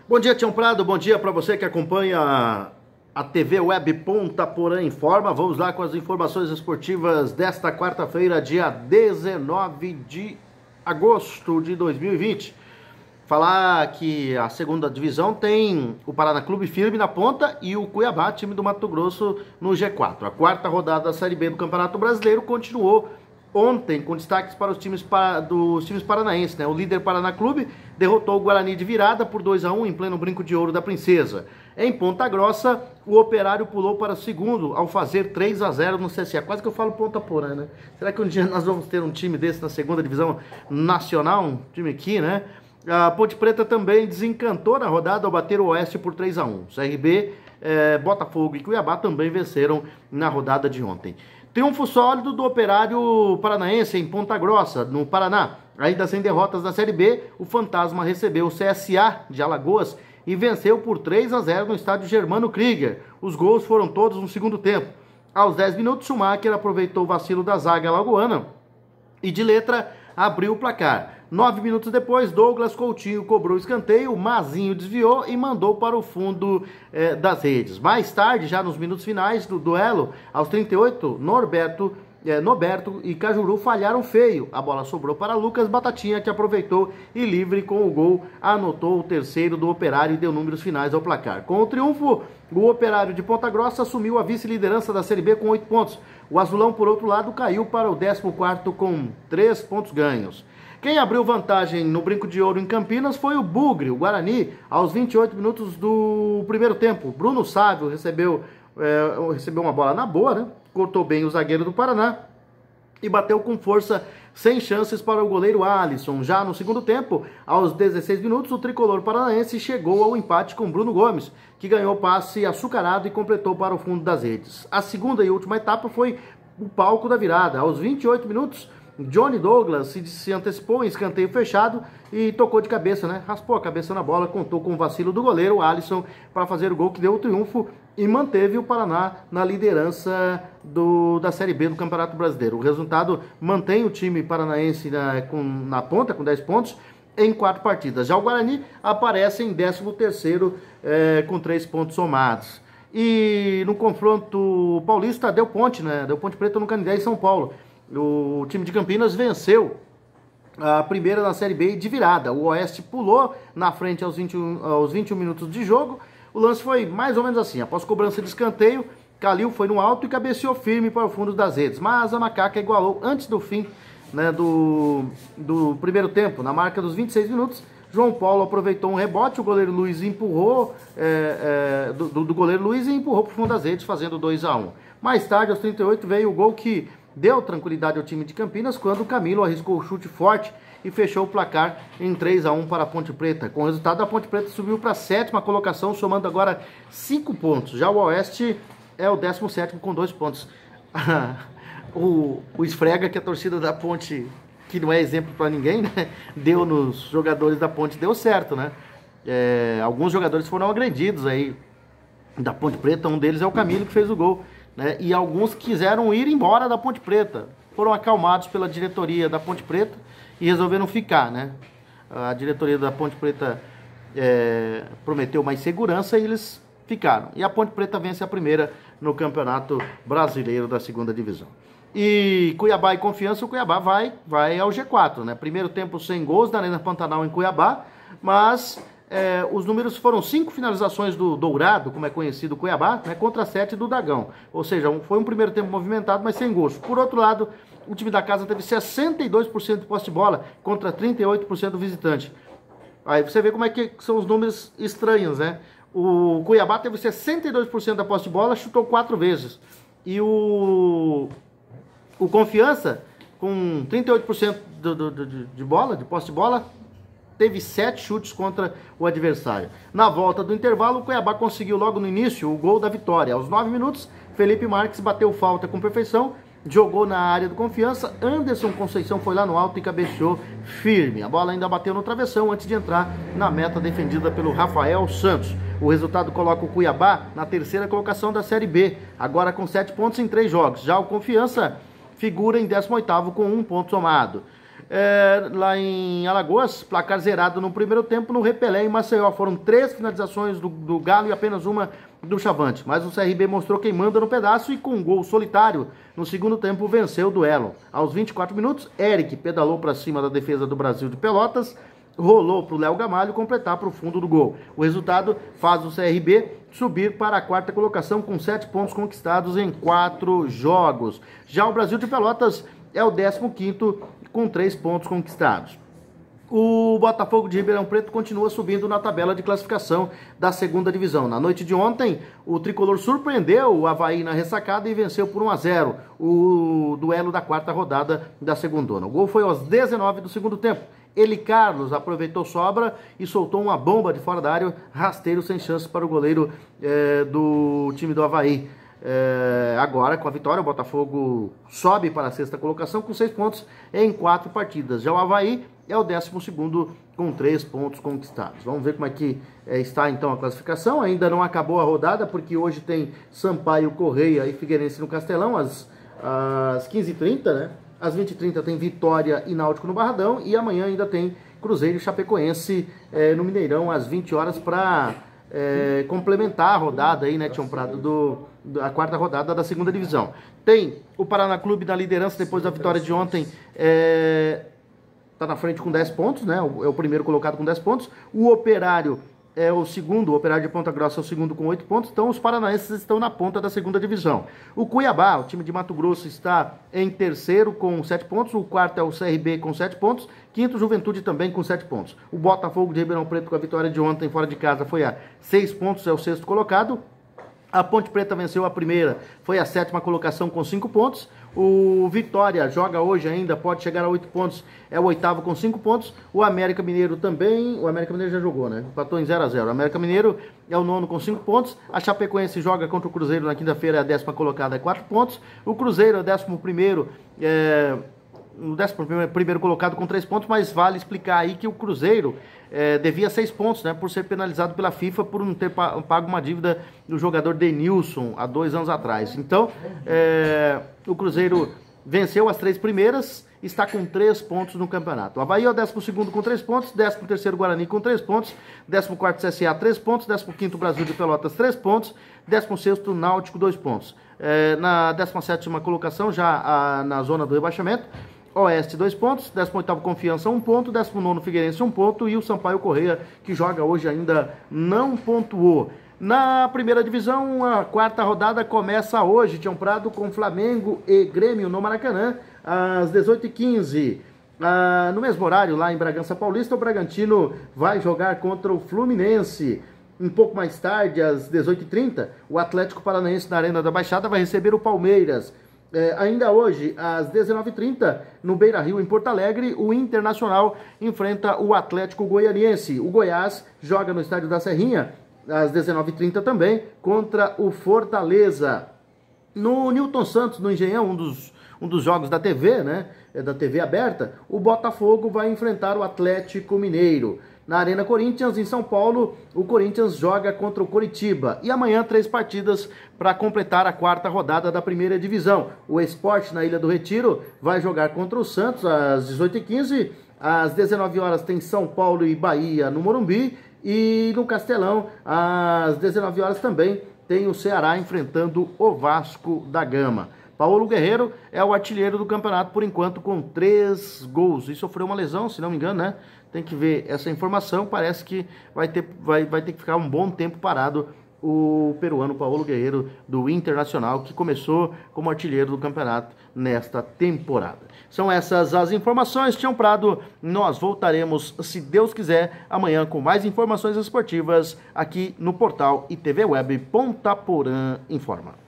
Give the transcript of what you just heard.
Bom dia, Tião Prado, bom dia para você que acompanha a TV Web Ponta Porã Informa. Vamos lá com as informações esportivas desta quarta-feira, dia 19 de agosto de 2020. Falar que a segunda divisão tem o Paraná Clube firme na ponta e o Cuiabá, time do Mato Grosso, no G4. A quarta rodada da Série B do Campeonato Brasileiro continuou ontem, com destaques para os times dos times paranaenses, né? O líder Paraná Clube derrotou o Guarani de virada por 2-1 em pleno Brinco de Ouro da Princesa. Em Ponta Grossa, o Operário pulou para o segundo ao fazer 3-0 no CSA. Quase que eu falo Ponta Porã, né? Será que um dia nós vamos ter um time desse na segunda divisão nacional? Um time aqui, né? A Ponte Preta também desencantou na rodada ao bater o Oeste por 3-1. CRB, Botafogo e Cuiabá também venceram na rodada de ontem. Triunfo sólido do Operário Paranaense em Ponta Grossa, no Paraná. Ainda sem derrotas da Série B, o Fantasma recebeu o CSA de Alagoas e venceu por 3-0 no estádio Germano Krieger. Os gols foram todos no segundo tempo. Aos 10 minutos, Schumacher aproveitou o vacilo da zaga alagoana e de letra abriu o placar. 9 minutos depois, Douglas Coutinho cobrou o escanteio, Mazinho desviou e mandou para o fundo das redes. Mais tarde, já nos minutos finais do duelo, aos 38, Norberto e Cajuru falharam feio. A bola sobrou para Lucas Batatinha, que aproveitou e livre com o gol, anotou o terceiro do Operário e deu números finais ao placar. Com o triunfo, o Operário de Ponta Grossa assumiu a vice-liderança da Série B com 8 pontos. O Azulão, por outro lado, caiu para o 14º com 3 pontos ganhos. Quem abriu vantagem no Brinco de Ouro em Campinas foi o Bugre, o Guarani, aos 28 minutos do primeiro tempo. Bruno Sávio recebeu uma bola na boa, né? Cortou bem o zagueiro do Paraná e bateu com força, sem chances para o goleiro Alisson. Já no segundo tempo, aos 16 minutos, o tricolor paranaense chegou ao empate com Bruno Gomes, que ganhou passe açucarado e completou para o fundo das redes. A segunda e última etapa foi o palco da virada. Aos 28 minutos, Johnny Douglas se antecipou em escanteio fechado e tocou de cabeça, né? Raspou a cabeça na bola, contou com o vacilo do goleiro Alisson para fazer o gol que deu o triunfo e manteve o Paraná na liderança da Série B do Campeonato Brasileiro. O resultado mantém o time paranaense na ponta, com 10 pontos, em 4 partidas. Já o Guarani aparece em 13º com 3 pontos somados. E no confronto paulista, deu ponte, né? Deu Ponte Preta no Canindé, em São Paulo. O time de Campinas venceu a primeira na Série B de virada. O Oeste pulou na frente aos 21 minutos de jogo. O lance foi mais ou menos assim. Após cobrança de escanteio, Calil foi no alto e cabeceou firme para o fundo das redes. Mas a Macaca igualou antes do fim, né, do primeiro tempo. Na marca dos 26 minutos, João Paulo aproveitou um rebote. O goleiro Luiz empurrou do goleiro Luiz e empurrou para o fundo das redes, fazendo 2-1. Mais tarde, aos 38, veio o gol que deu tranquilidade ao time de Campinas quando o Camilo arriscou o chute forte e fechou o placar em 3-1 para a Ponte Preta. Com o resultado, a Ponte Preta subiu para a 7ª colocação, somando agora 5 pontos. Já o Oeste é o 17º com 2 pontos. O esfrega que a torcida da Ponte, que não é exemplo para ninguém, né, deu nos jogadores da Ponte, deu certo, né? Alguns jogadores foram agredidos aí da Ponte Preta, um deles é o Camilo que fez o gol, né? E alguns quiseram ir embora da Ponte Preta, foram acalmados pela diretoria da Ponte Preta e resolveram ficar, né? A diretoria da Ponte Preta prometeu mais segurança e eles ficaram. E a Ponte Preta vence a primeira no Campeonato Brasileiro da segunda divisão. E Cuiabá e Confiança, o Cuiabá vai ao G4, né? Primeiro tempo sem gols da Arena Pantanal em Cuiabá, mas os números foram 5 finalizações do Dourado, como é conhecido o Cuiabá, né, contra 7 do Dagão. Ou seja, foi um primeiro tempo movimentado, mas sem gols. Por outro lado, o time da casa teve 62% de posse de bola contra 38% do visitante. Aí você vê como é que são os números estranhos, né? O Cuiabá teve 62% da posse de bola, chutou 4 vezes. E o Confiança, com 38% de posse de bola, teve 7 chutes contra o adversário. Na volta do intervalo, o Cuiabá conseguiu logo no início o gol da vitória. Aos 9 minutos, Felipe Marques bateu falta com perfeição, jogou na área do Confiança, Anderson Conceição foi lá no alto e cabeceou firme. A bola ainda bateu no travessão antes de entrar na meta defendida pelo Rafael Santos. O resultado coloca o Cuiabá na 3ª colocação da Série B, agora com 7 pontos em 3 jogos. Já o Confiança figura em 18º com 1 ponto somado. Lá em Alagoas, placar zerado no primeiro tempo, no Repelé, em Maceió. Foram 3 finalizações do Galo e apenas uma do Chavante. Mas o CRB mostrou quem manda no pedaço e com um gol solitário no segundo tempo venceu o duelo. Aos 24 minutos, Eric pedalou para cima da defesa do Brasil de Pelotas, rolou para o Léo Gamalho completar para o fundo do gol. O resultado faz o CRB subir para a quarta colocação com 7 pontos conquistados em 4 jogos. Já o Brasil de Pelotas é o 15º com 3 pontos conquistados. O Botafogo de Ribeirão Preto continua subindo na tabela de classificação da segunda divisão. Na noite de ontem, o tricolor surpreendeu o Avaí na ressacada e venceu por 1-0 o duelo da quarta rodada da segundona. O gol foi aos 19 do segundo tempo. Eli Carlos aproveitou sobra e soltou uma bomba de fora da área, rasteiro sem chance para o goleiro do time do Avaí. Agora, com a vitória, o Botafogo sobe para a sexta colocação com 6 pontos em 4 partidas. Já o Avaí é o 12º com 3 pontos conquistados. Vamos ver como é que está então a classificação. Ainda não acabou a rodada, porque hoje tem Sampaio, Correia e Figueirense no Castelão às 15h30, né? Às 20h30 tem Vitória e Náutico no Barradão. E amanhã ainda tem Cruzeiro e Chapecoense no Mineirão às 20 horas para complementar a rodada aí, né, Tião Prado, a quarta rodada da segunda divisão. Tem o Paraná Clube na liderança depois da vitória de ontem, está na frente com 10 pontos, né? É o primeiro colocado com 10 pontos. O Operário é o segundo, o Operário de Ponta Grossa é o segundo com 8 pontos. Então os paranaenses estão na ponta da segunda divisão. O Cuiabá, o time de Mato Grosso, está em terceiro com 7 pontos. O quarto é o CRB com 7 pontos. Quinto, Juventude também com 7 pontos. O Botafogo de Ribeirão Preto, com a vitória de ontem fora de casa, foi a 6 pontos, é o sexto colocado. A Ponte Preta venceu a primeira, foi a 7ª colocação com 5 pontos. O Vitória joga hoje ainda, pode chegar a 8 pontos, é o 8º com 5 pontos. O América Mineiro também, o América Mineiro já jogou, né? Empatou em 0-0. O América Mineiro é o 9º com 5 pontos. A Chapecoense joga contra o Cruzeiro na quinta-feira, é a 10ª colocada, é 4 pontos. O Cruzeiro é o 11º, o 11º colocado com 3 pontos, mas vale explicar aí que o Cruzeiro devia 6 pontos, né, por ser penalizado pela FIFA por não ter pago uma dívida do jogador Denilson há 2 anos atrás. Então, o Cruzeiro venceu as 3 primeiras, está com 3 pontos no campeonato. O Avaí é o 12º com 3 pontos, 13º Guarani com 3 pontos, 14º CSA 3 pontos, 15º Brasil de Pelotas 3 pontos, 16º Náutico 2 pontos. Na 17ª colocação, já na zona do rebaixamento, Oeste 2 pontos, 18º Confiança 1 ponto, 19º Figueirense 1 ponto e o Sampaio Correia, que joga hoje ainda, não pontuou. Na primeira divisão, a quarta rodada começa hoje, Tião Prado, com Flamengo e Grêmio no Maracanã, às 18h15. No mesmo horário, lá em Bragança Paulista, o Bragantino vai jogar contra o Fluminense. Um pouco mais tarde, às 18h30, o Atlético Paranaense na Arena da Baixada vai receber o Palmeiras. Ainda hoje, às 19h30, no Beira-Rio, em Porto Alegre, o Internacional enfrenta o Atlético Goianiense. O Goiás joga no Estádio da Serrinha, às 19h30 também, contra o Fortaleza. No Newton Santos, no Engenhão, um dos jogos da TV, né, da TV aberta, o Botafogo vai enfrentar o Atlético Mineiro. Na Arena Corinthians, em São Paulo, o Corinthians joga contra o Coritiba. E amanhã, 3 partidas para completar a quarta rodada da primeira divisão. O Sport, na Ilha do Retiro, vai jogar contra o Santos às 18h15. Às 19 horas tem São Paulo e Bahia no Morumbi. E no Castelão, às 19 horas também, tem o Ceará enfrentando o Vasco da Gama. Paulo Guerreiro é o artilheiro do campeonato por enquanto com 3 gols. E sofreu uma lesão, se não me engano, né? Tem que ver essa informação. Parece que vai ter que ficar um bom tempo parado o peruano Paulo Guerreiro do Internacional, que começou como artilheiro do campeonato nesta temporada. São essas as informações, Tião Prado. Nós voltaremos, se Deus quiser, amanhã com mais informações esportivas aqui no portal ITV Web Ponta Porã Informa.